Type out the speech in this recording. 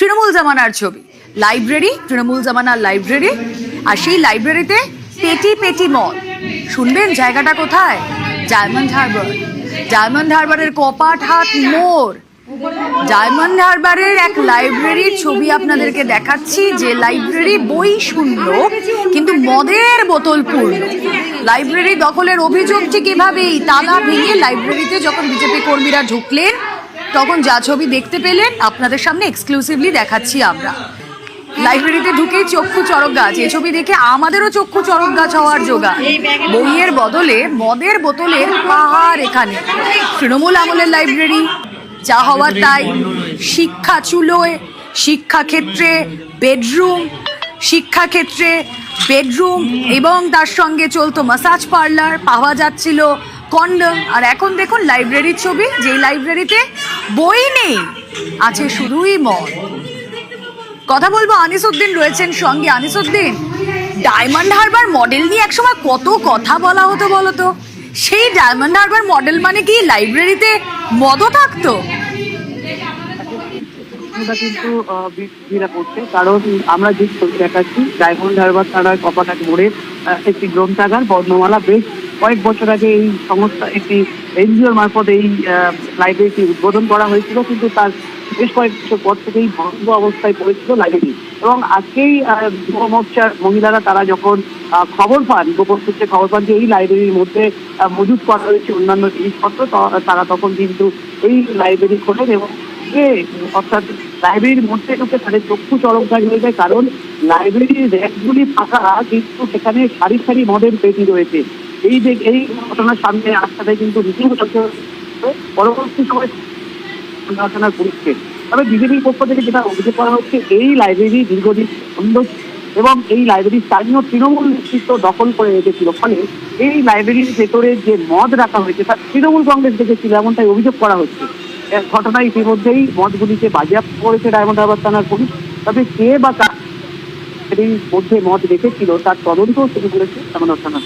তৃণমূল জামানার ছবি, লাইব্রেরি, তৃণমূল জামানার লাইব্রেরি। আর সেই লাইব্রেরিতে পেটি পেটি মদ। শুনবেন জায়গাটা কোথায়? ডায়মন্ড হারবার। ডায়মন্ড হারবারের কপাটহাট মোড়। ডায়মন্ড হারবারের এক লাইব্রেরির ছবি আপনাদেরকে দেখাচ্ছি, যে লাইব্রেরি বই শূন্য কিন্তু মদের বোতল পূর্ণ। লাইব্রেরি দখলের অভিযোগ ঠিক এভাবেই, তালা ভেঙে লাইব্রেরিতে যখন বিজেপি কর্মীরা ঢুকলেন তখন যা ছবি দেখতে পেলেন আপনাদের সামনে এক্সক্লুসিভলি দেখাচ্ছি আমরা। লাইব্রেরিতে ঢুকেই চক্ষু চড়ক গাছ, এ ছবি দেখে আমাদেরও চক্ষু চড়ক গাছ হওয়ার জোগাড়। বইয়ের বদলে মদের বোতলের পাহাড় এখানে। তৃণমূল আমলের লাইব্রেরি, যা হওয়ার তাই। শিক্ষা চুলোয়, শিক্ষাক্ষেত্রে বেডরুম, শিক্ষাক্ষেত্রে বেডরুম এবং তার সঙ্গে চলতো মাসাজ পার্লার, পাওয়া যাচ্ছিল কন্ডম। আর এখন দেখুন লাইব্রেরির ছবি, যেই লাইব্রেরিতে বই নেই, আছে শুধুই মদ। কথা বলবো, আনিসউদ্দিন রয়েছেন সঙ্গে। আনিসউদ্দিন, ডায়মন্ড হারবার মডেল নিয়ে একসময় কত কথা বলা হতো বলতো। সেই ডায়মন্ড হারবার মডেল মানে কি লাইব্রেরিতে মদও থাকতো? কিন্তু বিরোধীরা করছে, কারণ আমরা যে ছবি দেখাচ্ছি ডায়মন্ড হারবার থানার কপাটহাট মোড়ে একটি গ্রন্থাগার বর্ণমালা বেশ কয়েক বছর আগে এই সংস্থা একটি এনজিওর মারফত এই লাইব্রেরিটি উদ্বোধন করা হয়েছিল, কিন্তু তার বেশ কয়েক বছর পর থেকেই বন্ধ অবস্থায় পড়েছিল লাইব্রেরি। এবং আজকেই যুব মোর্চার মহিলারা তারা যখন খবর পান, গোপন সূত্রে খবর পান যে এই লাইব্রেরির মধ্যে মজুত করা হয়েছে অন্যান্য জিনিসপত্র, তারা তখন কিন্তু এই লাইব্রেরি খোলেন এবং অর্থাৎ লাইব্রেরির মধ্যে ঢুকে তাদের চক্ষু চড়ক গাছ হয়ে যায়, কারণ লাইব্রেরির র্যাকগুলি ফাঁকা কিন্তু সেখানে সারি সারি মদের পেটি রয়েছে। এই ঘটনার সামনে আসতে কিন্তু রীতিমতো পরবর্তী সময় থানার পুলিশকে। তবে বিজেপির পক্ষ থেকে যেটা অভিযোগ করা হচ্ছে, এই লাইব্রেরি দীর্ঘদিন বন্ধ এবং এই লাইব্রেরি স্থানীয় তৃণমূল নেতৃত্ব দখল করে রেখেছিল, ফলে এই লাইব্রেরির ভেতরে যে মদ রাখা হয়েছে তা তৃণমূল কংগ্রেস দেখেছিল, এমনটাই অভিযোগ করা হচ্ছে। ঘটনায় ইতিমধ্যেই মদগুলিকে বাজেয়াপ্ত করেছে ডায়মন্ড হারবার থানার পুলিশ। তবে কে বা কার মধ্যে মদ রেখেছিল তার তদন্তও শুরু করেছে ডায়মন্ড হারবার থানা।